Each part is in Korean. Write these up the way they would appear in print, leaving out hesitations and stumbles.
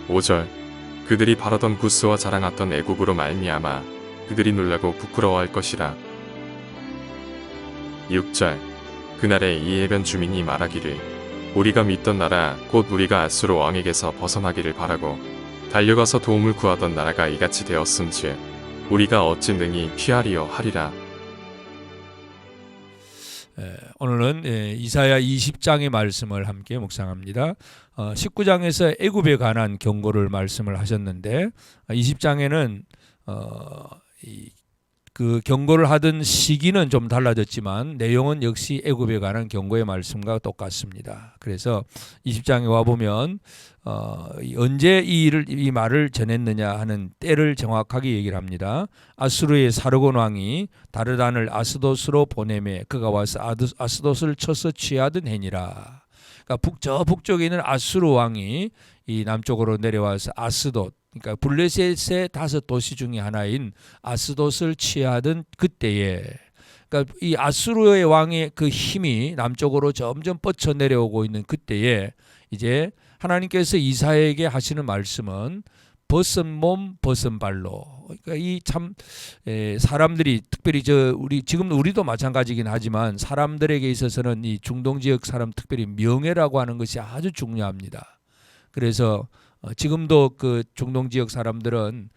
5절 그들이 바라던 구스와 자랑하던 애국으로 말미암아 그들이 놀라고 부끄러워할 것이라. 6절 그날에 이 해변 주민이 말하기를 우리가 믿던 나라 곧 우리가 아수르 왕에게서 벗어나기를 바라고 달려가서 도움을 구하던 나라가 이같이 되었음즉 우리가 어찌 능히 피하리요 하리라. 오늘은 이사야 20장의 말씀을 함께 묵상합니다. 19장에서 애굽에 관한 경고를 말씀을 하셨는데 20장에는 그 경고를 하던 시기는 좀 달라졌지만 내용은 역시 애굽에 관한 경고의 말씀과 똑같습니다. 그래서 20장에 와 보면 언제 이 말을 전했느냐 하는 때를 정확하게 얘기를 합니다. 아수르의 사르곤 왕이 다르단을 아스돗으로 보내매 그가 와서 아스돗을 쳐서 취하던 해니라. 그러니까 저 북쪽에 있는 아수르 왕이 이 남쪽으로 내려와서 아스돗, 그러니까 블레셋의 5도시 중에 하나인 아스돗을 취하던 그때에, 그러니까 이 아수르의 왕의 그 힘이 남쪽으로 점점 뻗쳐 내려오고 있는 그때에 이제 하나님께서 이사야에게 하시는 말씀은 벗은 몸 벗은 발로. 그러니까 이 참 사람들이 특별히 지금 우리도 마찬가지긴 하지만 사람들에게 있어서는 이 중동 지역 사람 특별히 명예라고 하는 것이 아주 중요합니다. 그래서 지금도 그 중동 지역 사람들은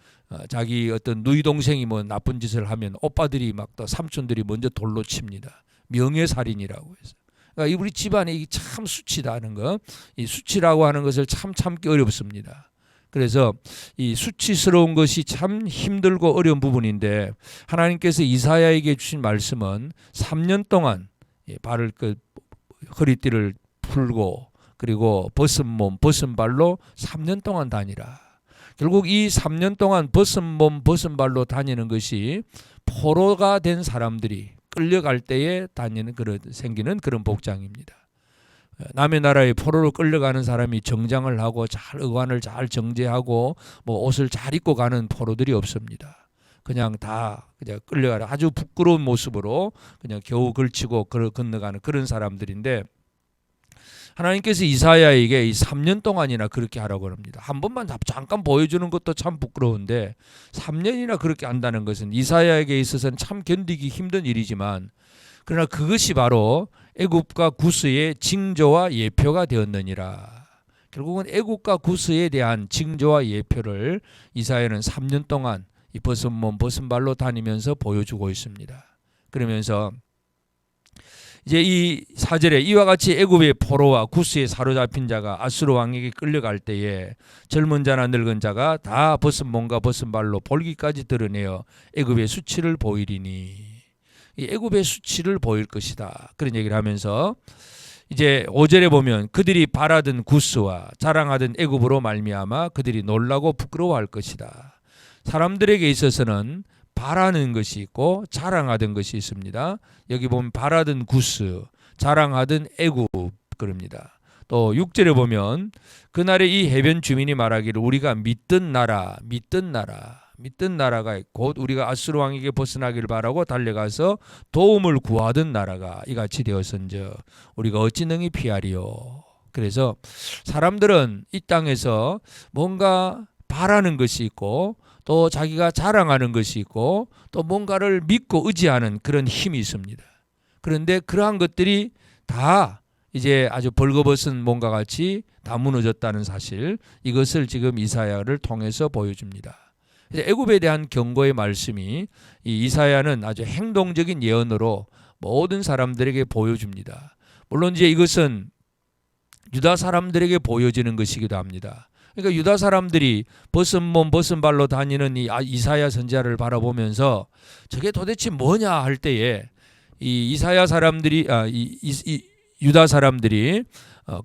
자기 어떤 누이 동생이 뭐 나쁜 짓을 하면 오빠들이 막 또 삼촌들이 먼저 돌로 칩니다. 명예살인이라고 해서. 그러니까 우리 집안에 이게 참 수치다는 거, 이 수치라고 하는 것을 참 참기 어렵습니다. 그래서 이 수치스러운 것이 참 힘들고 어려운 부분인데 하나님께서 이사야에게 주신 말씀은 3년 동안 발을 허리띠를 풀고 그리고 벗은 몸 벗은 발로 3년 동안 다니라. 결국 이 3년 동안 벗은 몸 벗은 발로 다니는 것이 포로가 된 사람들이 끌려갈 때에 생기는 그런 복장입니다. 남의 나라에 포로로 끌려가는 사람이 정장을 하고 잘 의관을 잘 정제하고 뭐 옷을 잘 입고 가는 포로들이 없습니다. 그냥 끌려가는 아주 부끄러운 모습으로 그냥 겨우 걸치고 건너가는 그런 사람들인데 하나님께서 이사야에게 이 3년 동안이나 그렇게 하라고 합니다. 한 번만 잠깐 보여주는 것도 참 부끄러운데 3년이나 그렇게 한다는 것은 이사야에게 있어서는 참 견디기 힘든 일이지만 그러나 그것이 바로 애굽과 구스의 징조와 예표가 되었느니라. 결국은 애굽과 구스에 대한 징조와 예표를 이사야는 3년 동안 이 벗은 몸 벗은 발로 다니면서 보여주고 있습니다. 그러면서 이제 이 4절에 이와 같이 애굽의 포로와 구스에 사로잡힌 자가 아수르 왕에게 끌려갈 때에 젊은 자나 늙은 자가 다 벗은 몸과 벗은 발로 볼기까지 드러내어 애굽의 수치를 보이리니, 이 애굽의 수치를 보일 것이다. 그런 얘기를 하면서 이제 5절에 보면 그들이 바라던 구스와 자랑하던 애굽으로 말미암아 그들이 놀라고 부끄러워할 것이다. 사람들에게 있어서는 바라는 것이 있고 자랑하던 것이 있습니다. 여기 보면 바라던 구스, 자랑하던 애굽 그럽니다. 또 6절에 보면 그날에 이 해변 주민이 말하기를 우리가 믿던 나라가 곧 우리가 아수르 왕에게 벗어나기를 바라고 달려가서 도움을 구하던 나라가 이같이 되었은즉 우리가 어찌 능히 피하리요. 그래서 사람들은 이 땅에서 뭔가 바라는 것이 있고 또 자기가 자랑하는 것이 있고 또 뭔가를 믿고 의지하는 그런 힘이 있습니다. 그런데 그러한 것들이 다 이제 아주 벌거벗은 뭔가 같이 다 무너졌다는 사실, 이것을 지금 이사야를 통해서 보여줍니다. 애굽에 대한 경고의 말씀이 이 이사야는 아주 행동적인 예언으로 모든 사람들에게 보여줍니다. 물론 이제 이것은 유다 사람들에게 보여지는 것이기도 합니다. 그러니까 유다 사람들이 벗은 몸 벗은 발로 다니는 이 이사야 선지자를 바라보면서 저게 도대체 뭐냐 할 때에 이 이사야 사람들이 유다 사람들이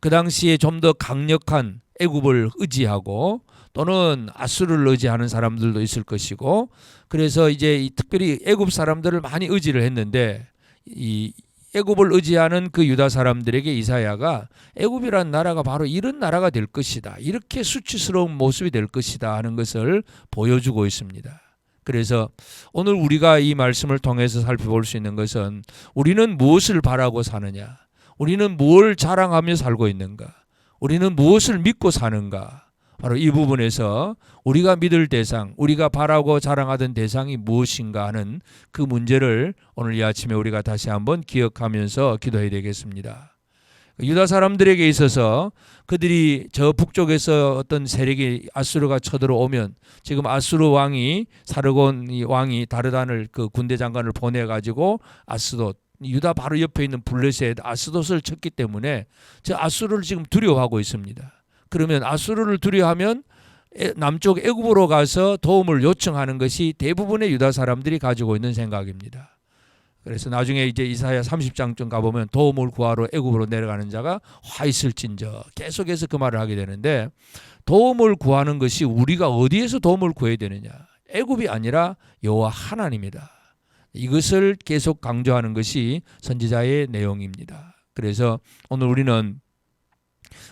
그 당시에 좀 더 강력한 애굽을 의지하고 또는 아수르를 의지하는 사람들도 있을 것이고, 그래서 이제 특별히 애굽 사람들을 많이 의지를 했는데 이 애굽을 의지하는 그 유다 사람들에게 이사야가 애굽이라는 나라가 바로 이런 나라가 될 것이다, 이렇게 수치스러운 모습이 될 것이다 하는 것을 보여주고 있습니다. 그래서 오늘 우리가 이 말씀을 통해서 살펴볼 수 있는 것은 우리는 무엇을 바라고 사느냐, 우리는 무엇을 자랑하며 살고 있는가, 우리는 무엇을 믿고 사는가, 바로 이 부분에서 우리가 믿을 대상, 우리가 바라고 자랑하던 대상이 무엇인가 하는 그 문제를 오늘 이 아침에 우리가 다시 한번 기억하면서 기도해야 되겠습니다. 유다 사람들에게 있어서 그들이 저 북쪽에서 어떤 세력이 아수르가 쳐들어오면 지금 아수르 왕이 사르곤 왕이 다르단을 그 군대 장관을 보내가지고 아스돗 유다 바로 옆에 있는 블레셋 아스돗을 쳤기 때문에 저 아수르를 지금 두려워하고 있습니다. 그러면 아수르를 두려워하면 남쪽 애굽으로 가서 도움을 요청하는 것이 대부분의 유다 사람들이 가지고 있는 생각입니다. 그래서 나중에 이제 이사야 30장쯤 가보면 도움을 구하러 애굽으로 내려가는 자가 화 있을진저 계속해서 그 말을 하게 되는데 도움을 구하는 것이 우리가 어디에서 도움을 구해야 되느냐? 애굽이 아니라 여호와 하나님이다. 이것을 계속 강조하는 것이 선지자의 내용입니다. 그래서 오늘 우리는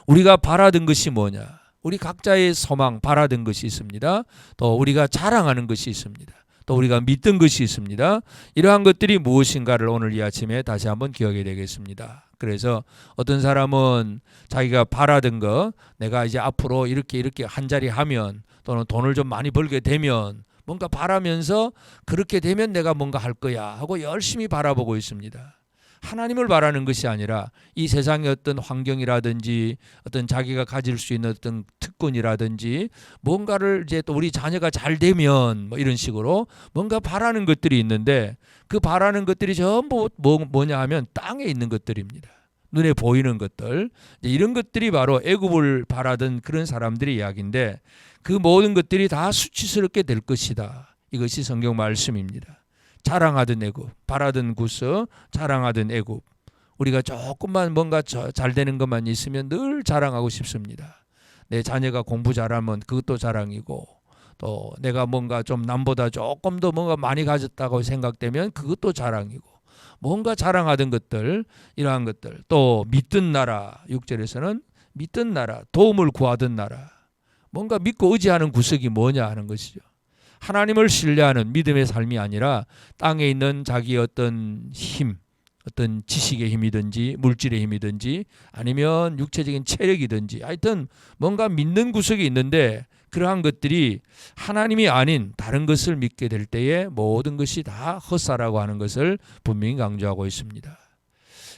우리가 바라던 것이 뭐냐? 우리 각자의 소망 바라던 것이 있습니다. 또 우리가 자랑하는 것이 있습니다. 또 우리가 믿던 것이 있습니다. 이러한 것들이 무엇인가를 오늘 이 아침에 다시 한번 기억해야 되겠습니다. 그래서 어떤 사람은 자기가 바라던 거 내가 이제 앞으로 이렇게 한 자리 하면 또는 돈을 좀 많이 벌게 되면 뭔가 바라면서 그렇게 되면 내가 뭔가 할 거야 하고 열심히 바라보고 있습니다. 하나님을 바라는 것이 아니라 이 세상의 어떤 환경이라든지 어떤 자기가 가질 수 있는 어떤 특권이라든지 뭔가를 이제 또 우리 자녀가 잘 되면 뭐 이런 식으로 뭔가 바라는 것들이 있는데 그 바라는 것들이 전부 뭐냐 하면 땅에 있는 것들입니다. 눈에 보이는 것들. 이런 것들이 바로 애굽을 바라던 그런 사람들의 이야기인데 그 모든 것들이 다 수치스럽게 될 것이다. 이것이 성경 말씀입니다. 자랑하던 애굽, 바라던 구스, 자랑하던 애굽. 우리가 조금만 뭔가 잘 되는 것만 있으면 늘 자랑하고 싶습니다. 내 자녀가 공부 잘하면 그것도 자랑이고 또 내가 뭔가 좀 남보다 조금 더 뭔가 많이 가졌다고 생각되면 그것도 자랑이고 뭔가 자랑하던 것들, 이러한 것들. 또 믿던 나라, 6절에서는 믿던 나라, 도움을 구하던 나라. 뭔가 믿고 의지하는 구석이 뭐냐 하는 것이죠. 하나님을 신뢰하는 믿음의 삶이 아니라 땅에 있는 자기의 어떤 힘, 어떤 지식의 힘이든지 물질의 힘이든지 아니면 육체적인 체력이든지 하여튼 뭔가 믿는 구석이 있는데 그러한 것들이 하나님이 아닌 다른 것을 믿게 될 때에 모든 것이 다 헛사라고 하는 것을 분명히 강조하고 있습니다.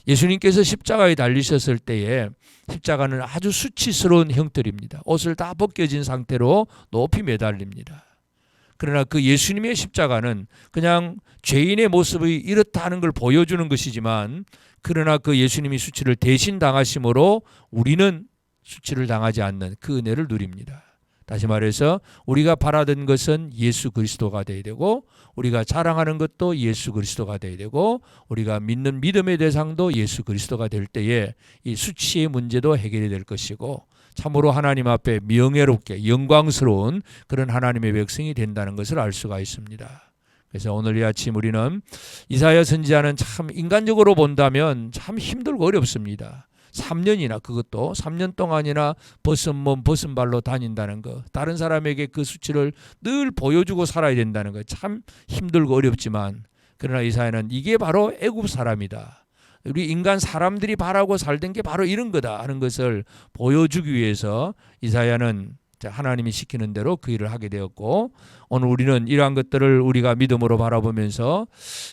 예수님께서 십자가에 달리셨을 때에 십자가는 아주 수치스러운 형틀입니다. 옷을 다 벗겨진 상태로 높이 매달립니다. 그러나 그 예수님의 십자가는 그냥 죄인의 모습이 이렇다 하는 걸 보여주는 것이지만 그러나 그 예수님이 수치를 대신 당하심으로 우리는 수치를 당하지 않는 그 은혜를 누립니다. 다시 말해서 우리가 바라던 것은 예수 그리스도가 되어야 되고 우리가 자랑하는 것도 예수 그리스도가 되어야 되고 우리가 믿는 믿음의 대상도 예수 그리스도가 될 때에 이 수치의 문제도 해결이 될 것이고 참으로 하나님 앞에 명예롭게 영광스러운 그런 하나님의 백성이 된다는 것을 알 수가 있습니다. 그래서 오늘 이 아침 우리는 이사야 선지자는 참 인간적으로 본다면 참 힘들고 어렵습니다. 3년이나 그것도 3년 동안이나 벗은 몸 벗은 발로 다닌다는 거, 다른 사람에게 그 수치를 늘 보여주고 살아야 된다는 거 참 힘들고 어렵지만 그러나 이사야는 이게 바로 애굽 사람이다. 우리 인간 사람들이 바라고 살던 게 바로 이런 거다 하는 것을 보여주기 위해서 이사야는 하나님이 시키는 대로 그 일을 하게 되었고 오늘 우리는 이러한 것들을 우리가 믿음으로 바라보면서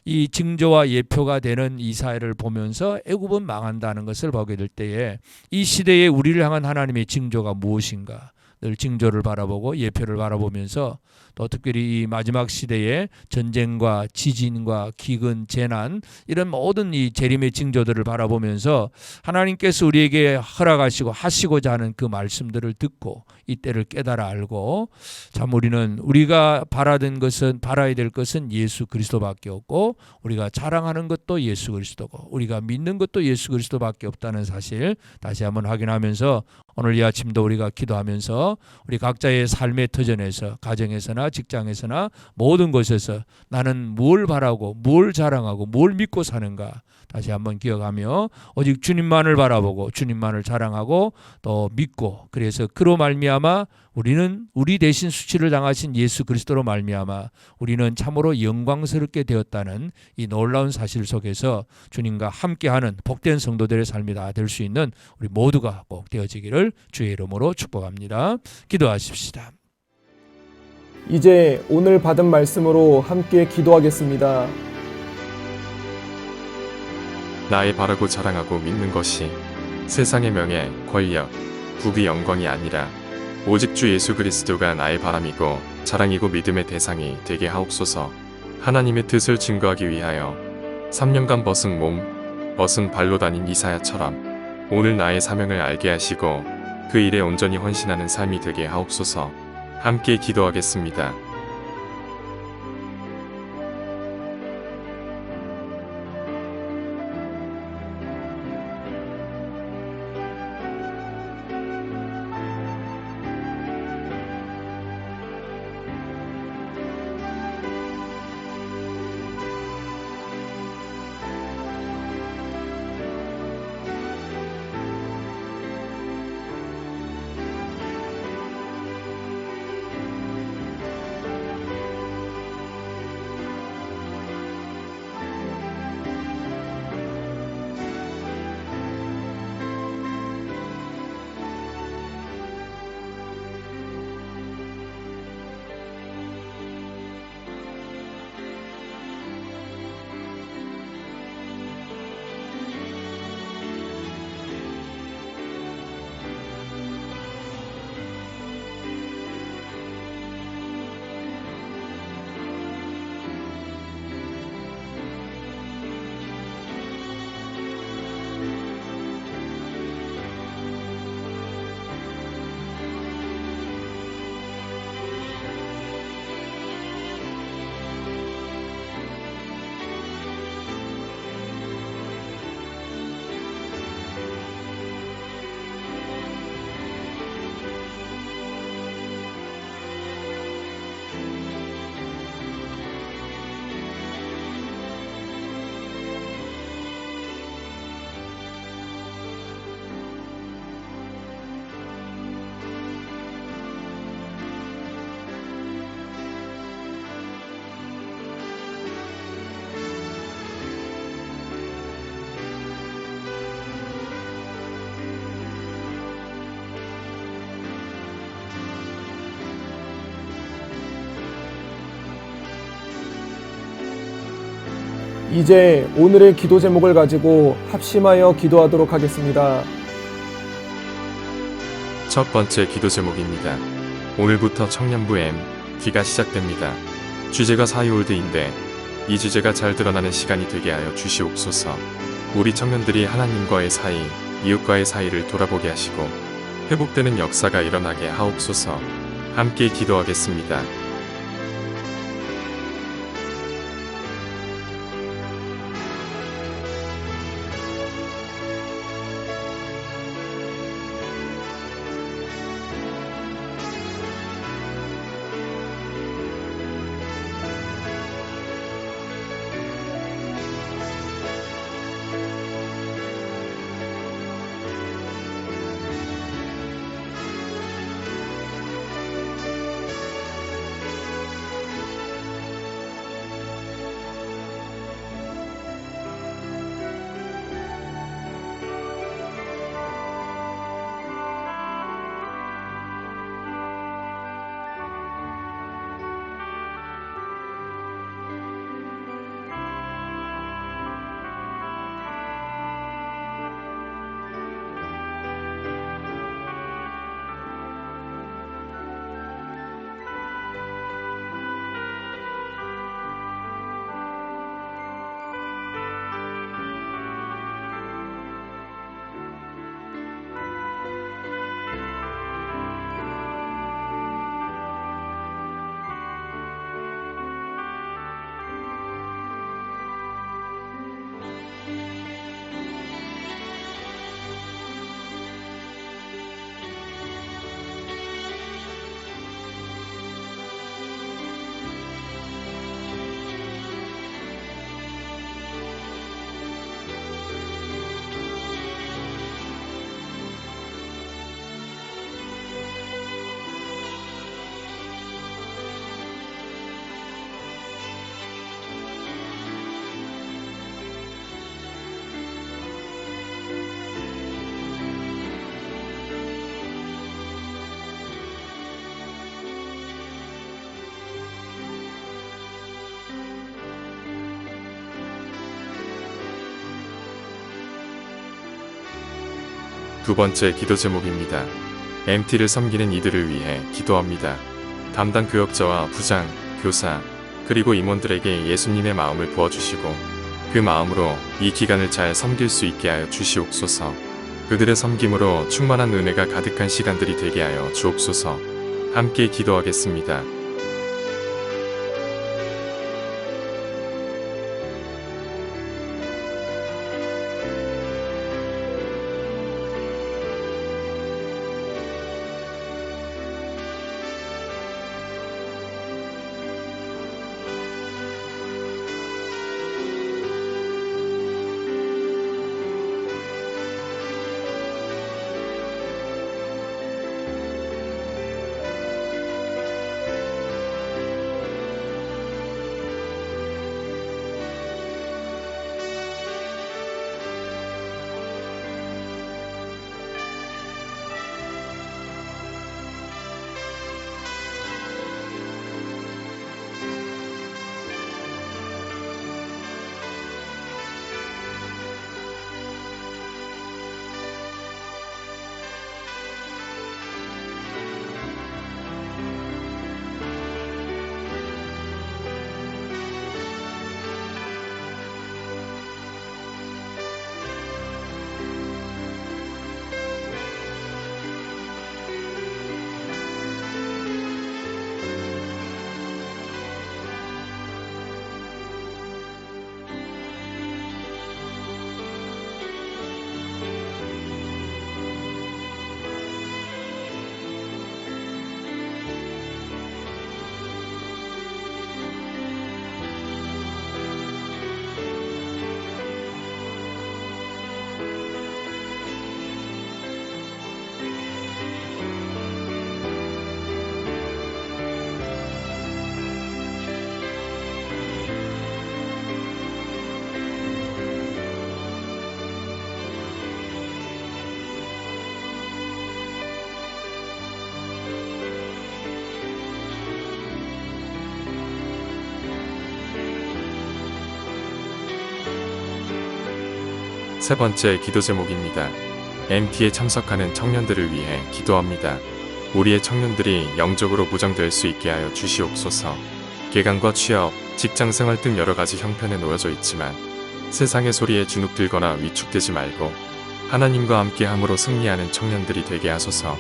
이 징조와 예표가 되는 이사야를 보면서 애굽은 망한다는 것을 보게 될 때에 이 시대에 우리를 향한 하나님의 징조가 무엇인가 늘 징조를 바라보고 예표를 바라보면서 또 특별히 이 마지막 시대에 전쟁과 지진과 기근, 재난 이런 모든 이 재림의 징조들을 바라보면서 하나님께서 우리에게 허락하시고 하시고자 하는 그 말씀들을 듣고 이때를 깨달아 알고 참 우리는 우리가 바라던 것은 바라야 될 것은 예수 그리스도밖에 없고 우리가 자랑하는 것도 예수 그리스도고 우리가 믿는 것도 예수 그리스도밖에 없다는 사실 다시 한번 확인하면서 오늘 이 아침도 우리가 기도하면서 우리 각자의 삶의 터전에서 가정에서나 직장에서나 모든 곳에서 나는 뭘 바라고 뭘 자랑하고 뭘 믿고 사는가 다시 한번 기억하며 오직 주님만을 바라보고 주님만을 자랑하고 또 믿고, 그래서 그로 말미암아 우리는 우리 대신 수치를 당하신 예수 그리스도로 말미암아 우리는 참으로 영광스럽게 되었다는 이 놀라운 사실 속에서 주님과 함께하는 복된 성도들의 삶이 다 될 수 있는 우리 모두가 꼭 되어지기를 주의 이름으로 축복합니다. 기도하십시다. 이제 오늘 받은 말씀으로 함께 기도하겠습니다. 나의 바라고 자랑하고 믿는 것이 세상의 명예, 권력, 부귀, 영광이 아니라 오직 주 예수 그리스도가 나의 바람이고 자랑이고 믿음의 대상이 되게 하옵소서. 하나님의 뜻을 증거하기 위하여 3년간 벗은 몸, 벗은 발로 다닌 이사야처럼 오늘 나의 사명을 알게 하시고 그 일에 온전히 헌신하는 삶이 되게 하옵소서. 함께 기도하겠습니다. 이제 오늘의 기도 제목을 가지고 합심하여 기도하도록 하겠습니다. 첫 번째 기도 제목입니다. 오늘부터 청년부 M기가 시작됩니다. 주제가 사이올드인데 이 주제가 잘 드러나는 시간이 되게 하여 주시옵소서. 우리 청년들이 하나님과의 사이, 이웃과의 사이를 돌아보게 하시고 회복되는 역사가 일어나게 하옵소서. 함께 기도하겠습니다. 두 번째 기도 제목입니다. MT를 섬기는 이들을 위해 기도합니다. 담당 교역자와 부장, 교사, 그리고 임원들에게 예수님의 마음을 부어주시고 그 마음으로 이 기간을 잘 섬길 수 있게 하여 주시옵소서. 그들의 섬김으로 충만한 은혜가 가득한 시간들이 되게 하여 주옵소서. 함께 기도하겠습니다. 세 번째 기도 제목입니다. MT에 참석하는 청년들을 위해 기도합니다. 우리의 청년들이 영적으로 무장될 수 있게 하여 주시옵소서. 개강과 취업, 직장생활 등 여러 가지 형편에 놓여져 있지만 세상의 소리에 주눅들거나 위축되지 말고 하나님과 함께 함으로 승리하는 청년들이 되게 하소서.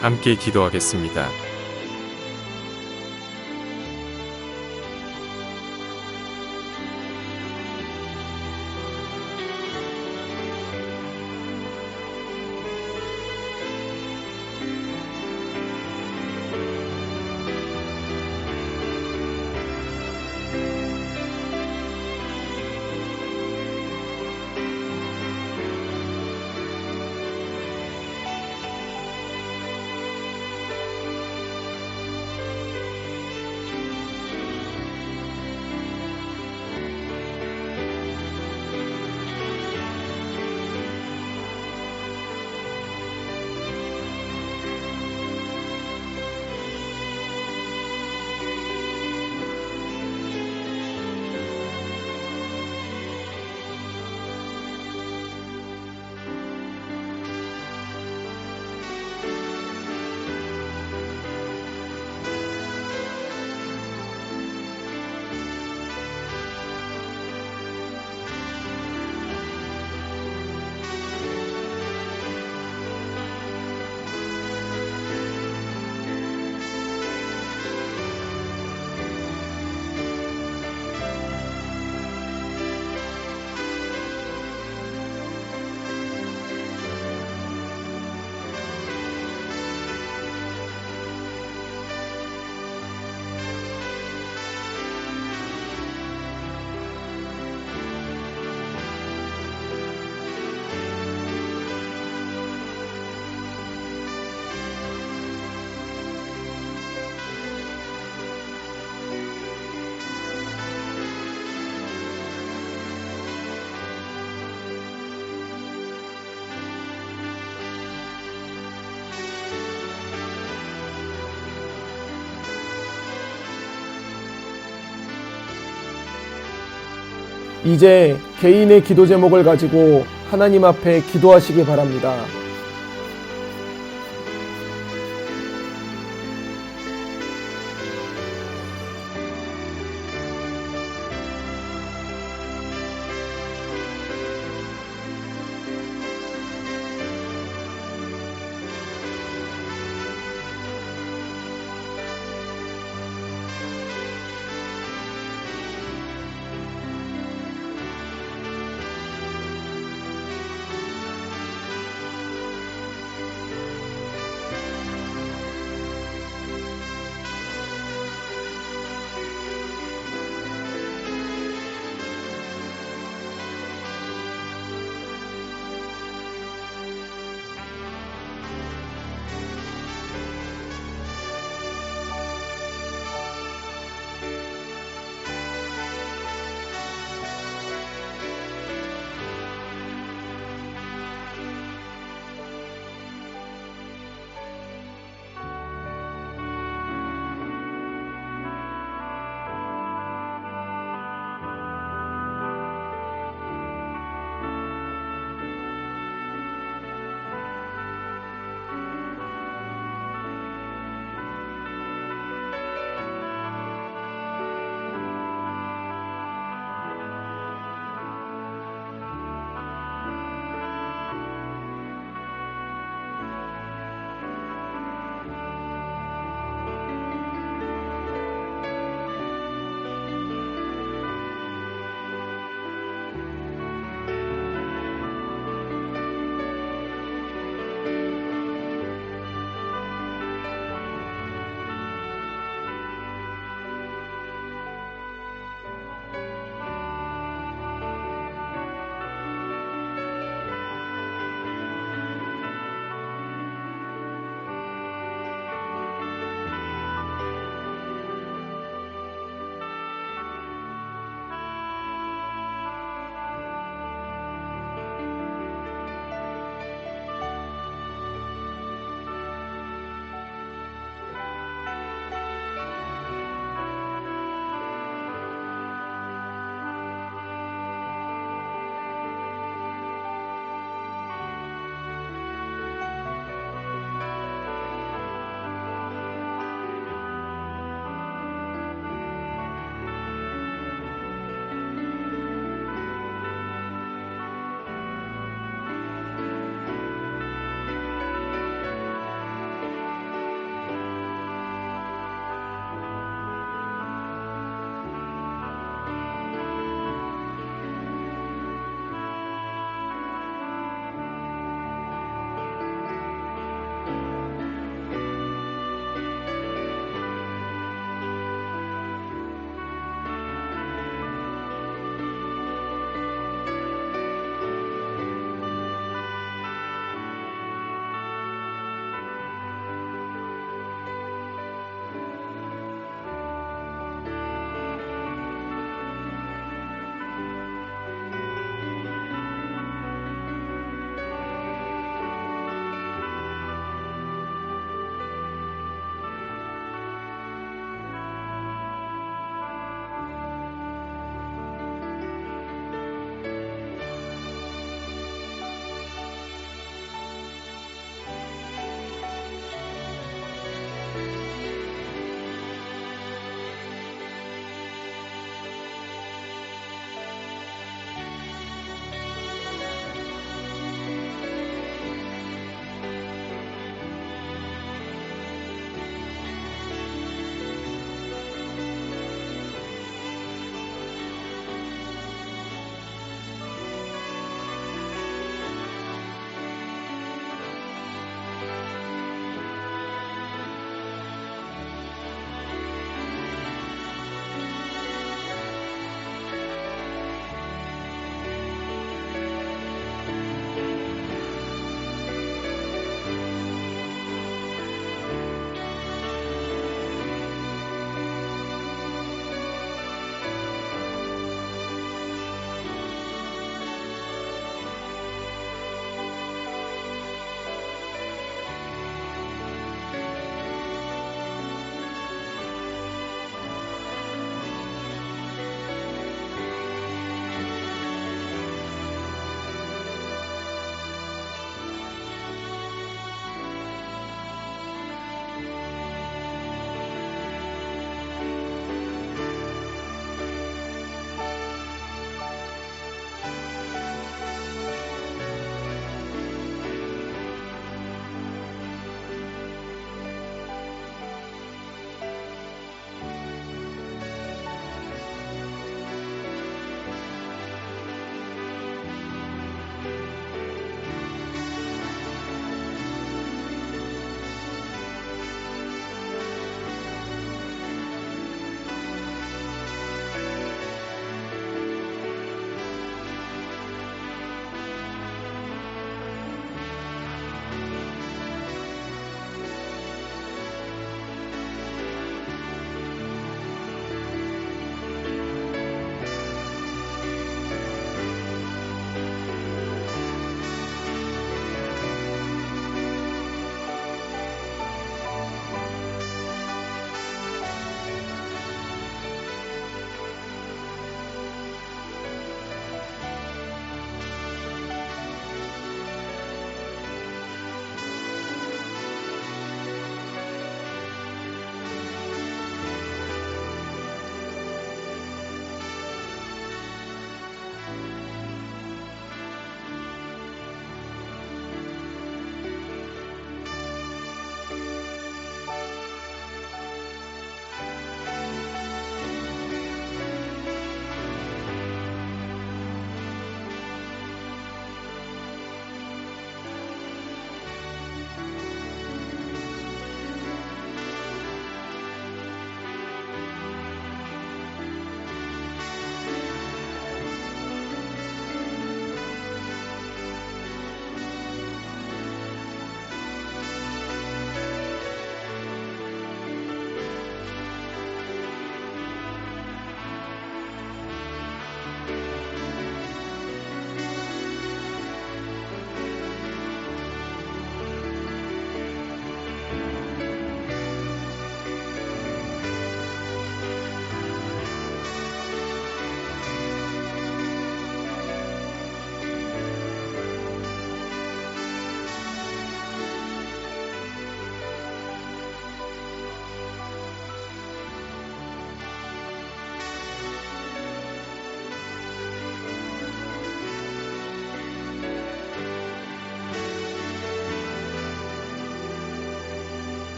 함께 기도하겠습니다. 이제 개인의 기도 제목을 가지고 하나님 앞에 기도하시기 바랍니다.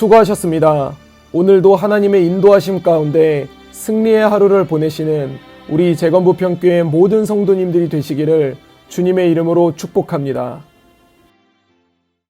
수고하셨습니다. 오늘도 하나님의 인도하심 가운데 승리의 하루를 보내시는 우리 재건부평교회 모든 성도님들이 되시기를 주님의 이름으로 축복합니다.